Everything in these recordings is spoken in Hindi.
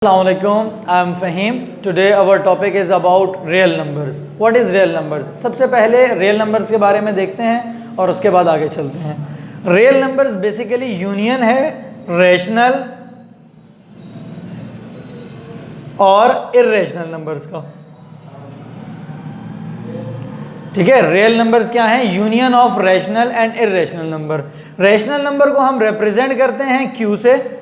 Assalamualaikum, I am Fahim. Today our topic is about real numbers. What is real numbers? सबसे पहले real numbers के बारे में देखते हैं और उसके बाद आगे चलते हैं। Real numbers basically यूनियन है rational और irrational numbers का। ठीक है, real numbers क्या हैं? Union of rational and irrational number. Rational number को हम represent करते हैं Q से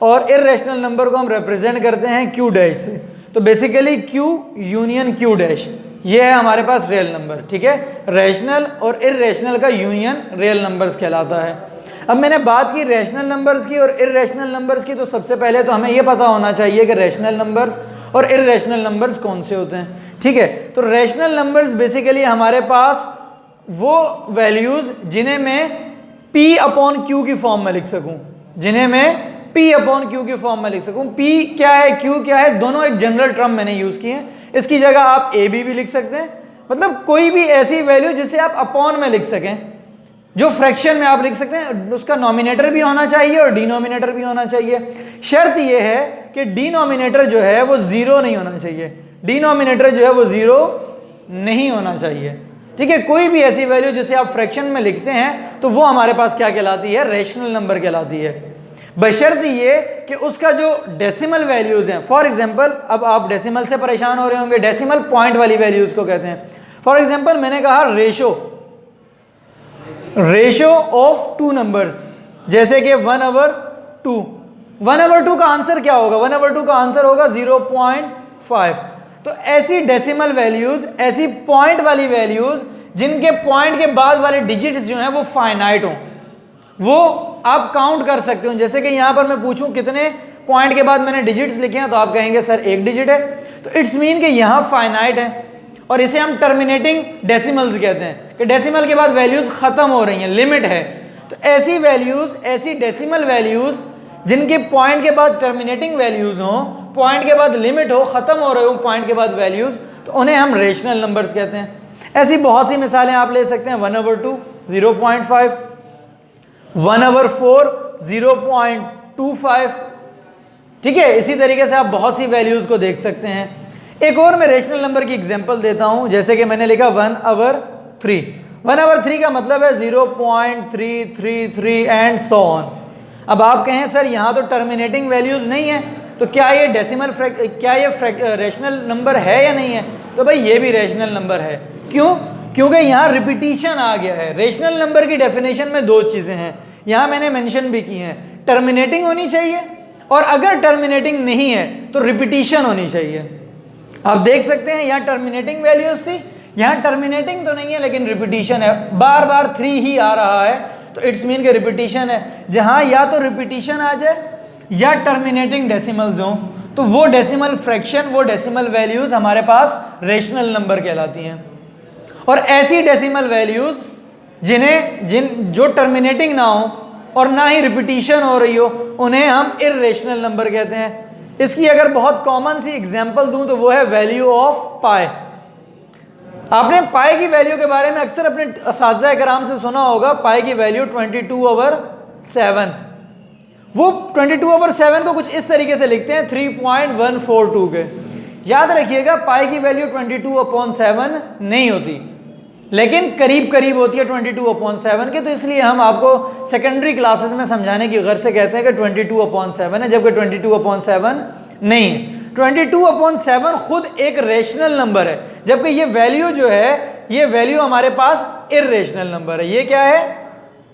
और इरेशनल नंबर को हम रिप्रेजेंट करते हैं Q डैश से। तो basically Q union Q dash, ये है हमारे पास रियल नंबर। ठीक है, रैशनल और इरेशनल का यूनियन रियल नंबर्स कहलाता है। अब मैंने बात की रैशनल नंबर्स की और इरेशनल नंबर्स की, तो सबसे पहले तो हमें ये पता होना चाहिए कि रैशनल नंबर्स और इरेशनल नंबर्स कौन से होते हैं। ठीक है, तो रैशनल नंबर्स बेसिकली हमारे पास वो वैल्यूज जिन्हें मैं P अपॉन Q की फॉर्म में लिख सकूं, जिन्हें मैं P अपॉन Q की फॉर्म में लिख सकूं। P क्या है, Q क्या है, दोनों एक जनरल टर्म मैंने यूज किए हैं। इसकी जगह आप AB भी लिख सकते हैं, मतलब कोई भी ऐसी वैल्यू जिसे आप अपॉन में लिख सकें, जो फ्रैक्शन में आप लिख सकते हैं। उसका नॉमिनेटर भी होना चाहिए और डिनोमिनेटर भी होना चाहिए। शर्त यह है कि डिनोमिनेटर जो है वो जीरो नहीं होना चाहिए, डिनोमिनेटर जो है वो जीरो नहीं होना चाहिए। ठीक है, कोई भी ऐसी वैल्यू जिसे आप फ्रैक्शन में लिखते हैं तो वो हमारे पास क्या कहलाती है, रैशनल नंबर कहलाती है, बशर्त ये कि उसका जो डेसिमल वैल्यूज हैं। फॉर एग्जांपल, अब आप डेसिमल से परेशान हो रहे होंगे, डेसिमल पॉइंट वाली वैल्यूज को कहते हैं। फॉर एग्जांपल मैंने कहा रेशो ऑफ टू नंबर्स, जैसे कि 1/2। 1/2 का आंसर क्या होगा? 1/2 का आंसर होगा 0.5। तो ऐसी डेसिमल वैल्यूज, ऐसी पॉइंट वाली वैल्यूज जिनके पॉइंट के बाद वाले डिजिट्स जो हैं वो फाइनाइट हों, वो आप काउंट कर सकते हो। जैसे कि यहां पर मैं पूछूं कितने पॉइंट के बाद मैंने डिजिट्स लिखे हैं, तो आप कहेंगे सर एक डिजिट है। तो इट्स मीन कि यहां फाइनाइट है, और इसे हम टर्मिनेटिंग डेसिमल्स कहते हैं कि डेसिमल के बाद वैल्यूज खत्म हो रही हैं, लिमिट है। तो ऐसी वैल्यूज, ऐसी डेसिमल वैल्यूज जिनके पॉइंट के बाद टर्मिनेटिंग वैल्यूज हो, पॉइंट के बाद लिमिट हो, खत्म हो रहे हो पॉइंट के बाद वैल्यूज, तो उन्हें हम रेशनल नंबर्स कहते हैं। ऐसी बहुत सी मिसालें आप ले सकते हैं। 1/2 0.5, 1/4 0.25। ठीक है, इसी तरीके से आप बहुत सी वैल्यूज को देख सकते हैं। एक और मैं रेशनल नंबर की एग्जांपल देता हूं, जैसे कि मैंने लिखा 1/3। 1/3 का मतलब है 0.333 एंड सो ऑन। अब आप कहें सर यहां तो टर्मिनेटिंग वैल्यूज नहीं है, तो क्या ये रेशनल नंबर है या नहीं है? तो भाई ये भी रेशनल नंबर है। क्यों? क्योंकि यहाँ रिपीटिशन आ गया है। रेशनल नंबर की डेफिनेशन में दो चीज़ें हैं, यहाँ मैंने मेंशन भी की हैं। टर्मिनेटिंग होनी चाहिए, और अगर टर्मिनेटिंग नहीं है तो रिपीटिशन होनी चाहिए। आप देख सकते हैं यहाँ टर्मिनेटिंग वैल्यूज थी, यहाँ टर्मिनेटिंग तो नहीं है लेकिन रिपीटिशन है, बार बार 3 ही आ रहा है, तो इट्स मीन के रिपीटिशन है। जहाँ या तो रिपीटिशन आ जाए या टर्मिनेटिंग डेसिमल्स हों, तो वो डेसिमल फ्रैक्शन, वो डेसिमल वैल्यूज हमारे पास रेशनल नंबर कहलाती हैं। और ऐसी डेसिमल वैल्यूज जो टर्मिनेटिंग ना हो और ना ही रिपीटिशन हो रही हो, उन्हें हम इरेशनल नंबर कहते हैं। इसकी अगर बहुत कॉमन सी एग्जांपल दूं तो वो है वैल्यू ऑफ पाई। आपने पाई की वैल्यू के बारे में अक्सर अपने असातिज़ा कराम से सुना होगा, पाई की वैल्यू 22/7। वो 22/7 को कुछ इस तरीके से लिखते हैं 3.142 के। याद रखिएगा, पाई की वैल्यू 22/7 नहीं होती, लेकिन करीब करीब होती है 22/7 के। तो इसलिए हम आपको सेकेंडरी क्लासेस में समझाने की गर्ज से कहते हैं कि 22/7 है, जबकि 22/7 नहीं है। 22/7 खुद एक रेशनल नंबर है, जबकि ये वैल्यू जो है, ये वैल्यू हमारे पास इरेशनल नंबर है। ये क्या है?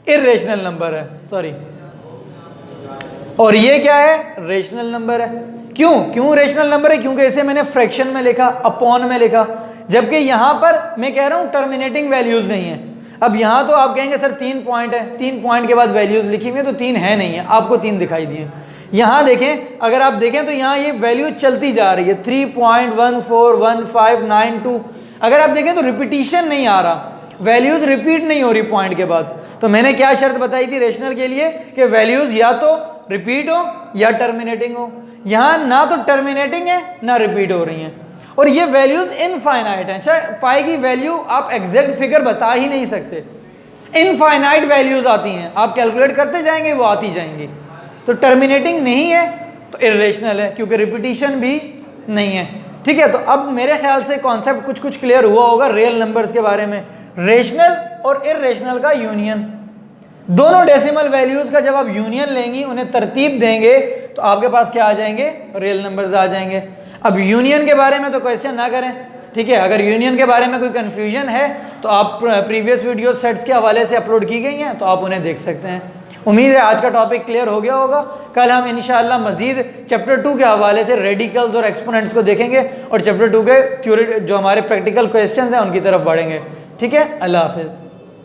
इरेशनल नंबर है, सॉरी। और ये क्या है? रेशनल नंबर है। क्यों रेशनल नंबर है? क्योंकि इसे मैंने फ्रैक्शन में लिखा, अपॉन में लिखा, जबकि यहां पर मैं कह रहा हूं टर्मिनेटिंग वैल्यूज नहीं है। अब यहां तो आप कहेंगे सर 3 पॉइंट है, 3 पॉइंट के बाद वैल्यूज लिखी हुई है, तो 3 है नहीं है, आपको 3 दिखाई दिए। यहां देखें, अगर आप देखें तो यहां ये वैल्यू चलती जा रही है 3.141592। अगर आप देखें तो रिपीटिशन नहीं आ रहा, वैल्यूज रिपीट नहीं हो रही पॉइंट के बाद। तो मैंने क्या शर्त बताई थी रेशनल के लिए कि वैल्यूज या तो रिपीट हो या टर्मिनेटिंग हो। यहां ना तो टर्मिनेटिंग है ना रिपीट हो रही हैं, और ये वैल्यूज इनफाइनाइट हैं। अच्छा, पाई की वैल्यू आप एग्जैक्ट फिगर बता ही नहीं सकते, इनफाइनाइट वैल्यूज आती हैं, आप कैलकुलेट करते जाएंगे वो आती जाएंगी। तो टर्मिनेटिंग नहीं है तो इर्रेशनल है क्योंकि रिपीटिशन भी नहीं है। ठीक है, तो अब मेरे ख्याल से कॉन्सेप्ट कुछ कुछ क्लियर हुआ होगा रियल नंबर्स के बारे में। रेशनल और इर्रेशनल का यूनियन, दोनों डेसिमल वैल्यूज का जब आप यूनियन लेंगी, उन्हें तरतीब देंगे, तो आपके पास क्या आ जाएंगे? रियल नंबर्स आ जाएंगे। अब यूनियन के बारे में तो क्वेश्चन ना करें, ठीक है। अगर यूनियन के बारे में कोई कंफ्यूजन है तो आप प्रीवियस वीडियो सेट्स के हवाले से अपलोड की गई हैं, तो आप उन्हें देख सकते हैं। उम्मीद है आज का टॉपिक क्लियर हो गया होगा। कल हम इंशाअल्लाह मजीद चैप्टर 2 के हवाले से रेडिकल्स और एक्सपोनेंट्स को देखेंगे और चैप्टर 2 के जो हमारे प्रैक्टिकल क्वेश्चंस हैं उनकी तरफ बढ़ेंगे। ठीक है, अल्लाह हाफिज़।